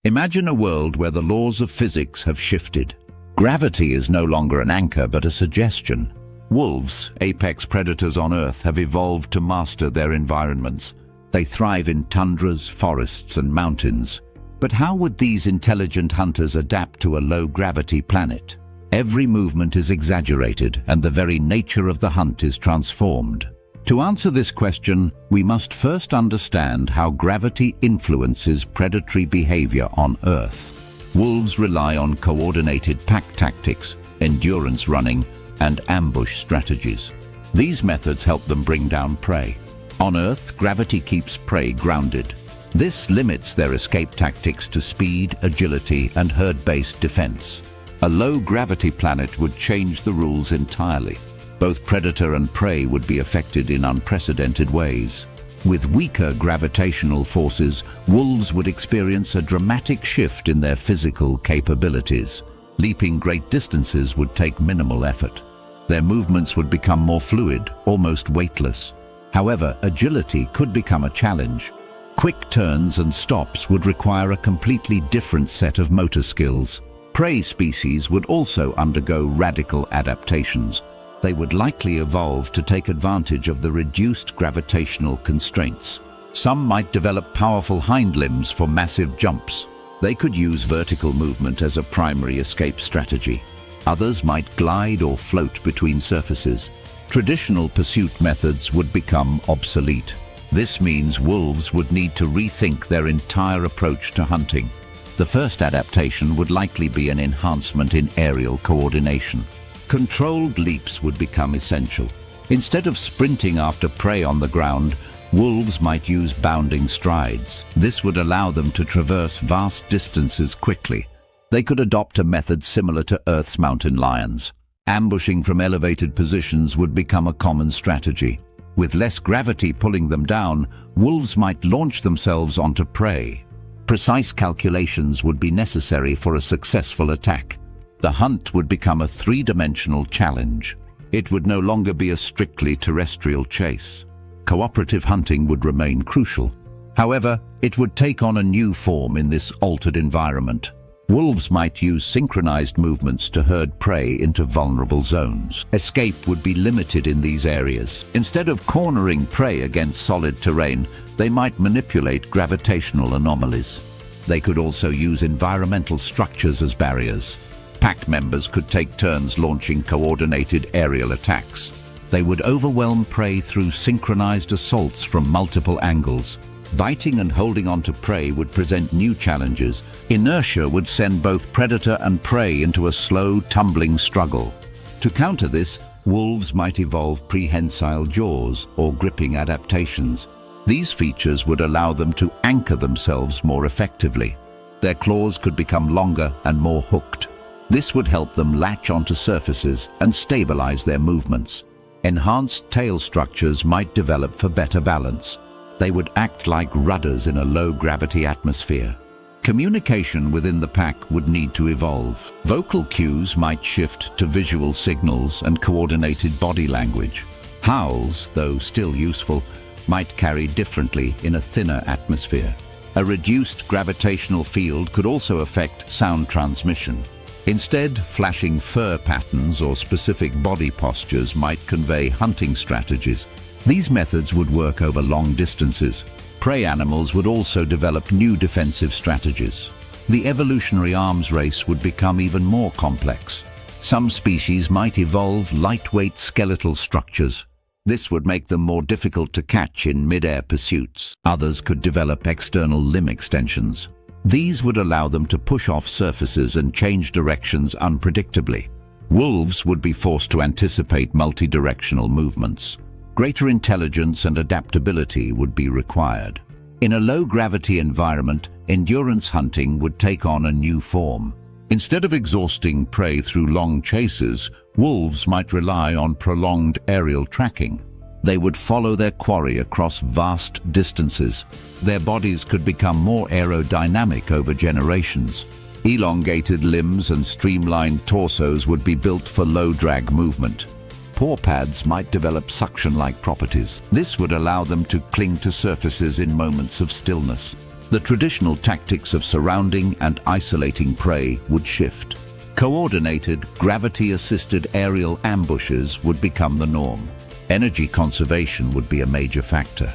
Imagine a world where the laws of physics have shifted. Gravity is no longer an anchor but a suggestion. Wolves, apex predators on Earth, have evolved to master their environments. They thrive in tundras, forests, and mountains. But how would these intelligent hunters adapt to a low-gravity planet? Every movement is exaggerated, and the very nature of the hunt is transformed. To answer this question, we must first understand how gravity influences predatory behavior on Earth. Wolves rely on coordinated pack tactics, endurance running, and ambush strategies. These methods help them bring down prey. On Earth, gravity keeps prey grounded. This limits their escape tactics to speed, agility, and herd-based defense. A low-gravity planet would change the rules entirely. Both predator and prey would be affected in unprecedented ways. With weaker gravitational forces, wolves would experience a dramatic shift in their physical capabilities. Leaping great distances would take minimal effort. Their movements would become more fluid, almost weightless. However, agility could become a challenge. Quick turns and stops would require a completely different set of motor skills. Prey species would also undergo radical adaptations. They would likely evolve to take advantage of the reduced gravitational constraints. Some might develop powerful hind limbs for massive jumps. They could use vertical movement as a primary escape strategy. Others might glide or float between surfaces. Traditional pursuit methods would become obsolete. This means wolves would need to rethink their entire approach to hunting. The first adaptation would likely be an enhancement in aerial coordination. Controlled leaps would become essential. Instead of sprinting after prey on the ground, wolves might use bounding strides. This would allow them to traverse vast distances quickly. They could adopt a method similar to Earth's mountain lions. Ambushing from elevated positions would become a common strategy. With less gravity pulling them down, wolves might launch themselves onto prey. Precise calculations would be necessary for a successful attack. The hunt would become a three-dimensional challenge. It would no longer be a strictly terrestrial chase. Cooperative hunting would remain crucial. However, it would take on a new form in this altered environment. Wolves might use synchronized movements to herd prey into vulnerable zones. Escape would be limited in these areas. Instead of cornering prey against solid terrain, they might manipulate gravitational anomalies. They could also use environmental structures as barriers. Pack members could take turns launching coordinated aerial attacks. They would overwhelm prey through synchronized assaults from multiple angles. Biting and holding onto prey would present new challenges. Inertia would send both predator and prey into a slow, tumbling struggle. To counter this, wolves might evolve prehensile jaws or gripping adaptations. These features would allow them to anchor themselves more effectively. Their claws could become longer and more hooked. This would help them latch onto surfaces and stabilize their movements. Enhanced tail structures might develop for better balance. They would act like rudders in a low-gravity atmosphere. Communication within the pack would need to evolve. Vocal cues might shift to visual signals and coordinated body language. Howls, though still useful, might carry differently in a thinner atmosphere. A reduced gravitational field could also affect sound transmission. Instead, flashing fur patterns or specific body postures might convey hunting strategies. These methods would work over long distances. Prey animals would also develop new defensive strategies. The evolutionary arms race would become even more complex. Some species might evolve lightweight skeletal structures. This would make them more difficult to catch in mid-air pursuits. Others could develop external limb extensions. These would allow them to push off surfaces and change directions unpredictably. Wolves would be forced to anticipate multi-directional movements. Greater intelligence and adaptability would be required. In a low-gravity environment, endurance hunting would take on a new form. Instead of exhausting prey through long chases, wolves might rely on prolonged aerial tracking. They would follow their quarry across vast distances. Their bodies could become more aerodynamic over generations. Elongated limbs and streamlined torsos would be built for low-drag movement. Paw pads might develop suction-like properties. This would allow them to cling to surfaces in moments of stillness. The traditional tactics of surrounding and isolating prey would shift. Coordinated, gravity-assisted aerial ambushes would become the norm. Energy conservation would be a major factor.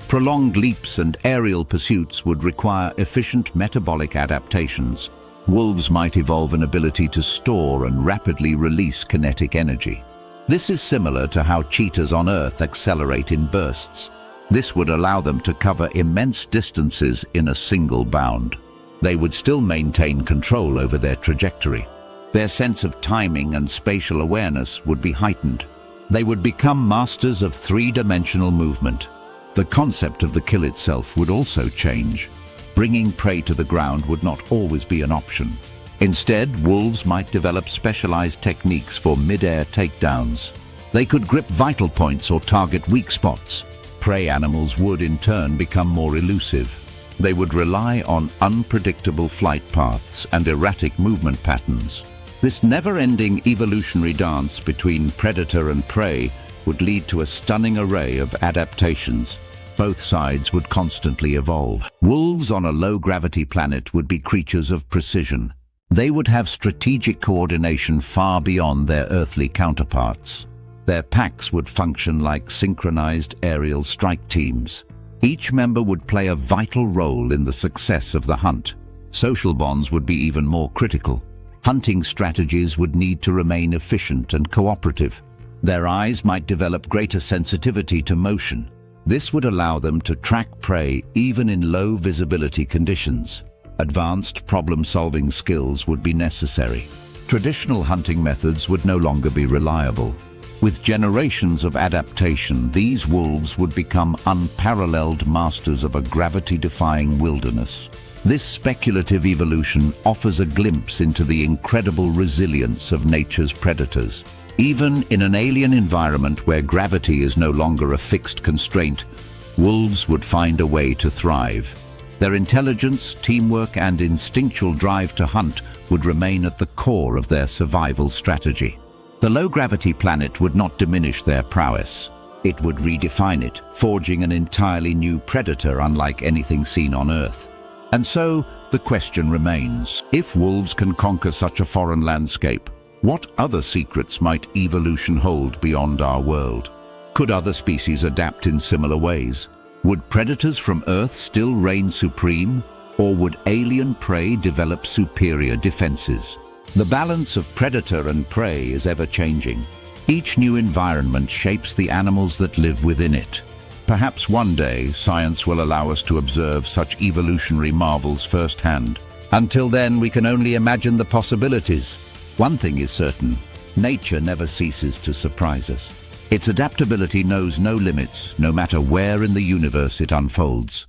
Prolonged leaps and aerial pursuits would require efficient metabolic adaptations. Wolves might evolve an ability to store and rapidly release kinetic energy. This is similar to how cheetahs on Earth accelerate in bursts. This would allow them to cover immense distances in a single bound. They would still maintain control over their trajectory. Their sense of timing and spatial awareness would be heightened. They would become masters of three-dimensional movement. The concept of the kill itself would also change. Bringing prey to the ground would not always be an option. Instead, wolves might develop specialized techniques for mid-air takedowns. They could grip vital points or target weak spots. Prey animals would, in turn, become more elusive. They would rely on unpredictable flight paths and erratic movement patterns. This never-ending evolutionary dance between predator and prey would lead to a stunning array of adaptations. Both sides would constantly evolve. Wolves on a low-gravity planet would be creatures of precision. They would have strategic coordination far beyond their earthly counterparts. Their packs would function like synchronized aerial strike teams. Each member would play a vital role in the success of the hunt. Social bonds would be even more critical. Hunting strategies would need to remain efficient and cooperative. Their eyes might develop greater sensitivity to motion. This would allow them to track prey even in low visibility conditions. Advanced problem-solving skills would be necessary. Traditional hunting methods would no longer be reliable. With generations of adaptation, these wolves would become unparalleled masters of a gravity-defying wilderness. This speculative evolution offers a glimpse into the incredible resilience of nature's predators. Even in an alien environment where gravity is no longer a fixed constraint, wolves would find a way to thrive. Their intelligence, teamwork, and instinctual drive to hunt would remain at the core of their survival strategy. The low-gravity planet would not diminish their prowess. It would redefine it, forging an entirely new predator unlike anything seen on Earth. And so, the question remains, if wolves can conquer such a foreign landscape, what other secrets might evolution hold beyond our world? Could other species adapt in similar ways? Would predators from Earth still reign supreme, or would alien prey develop superior defenses? The balance of predator and prey is ever-changing. Each new environment shapes the animals that live within it. Perhaps one day, science will allow us to observe such evolutionary marvels firsthand. Until then, we can only imagine the possibilities. One thing is certain, nature never ceases to surprise us. Its adaptability knows no limits, no matter where in the universe it unfolds.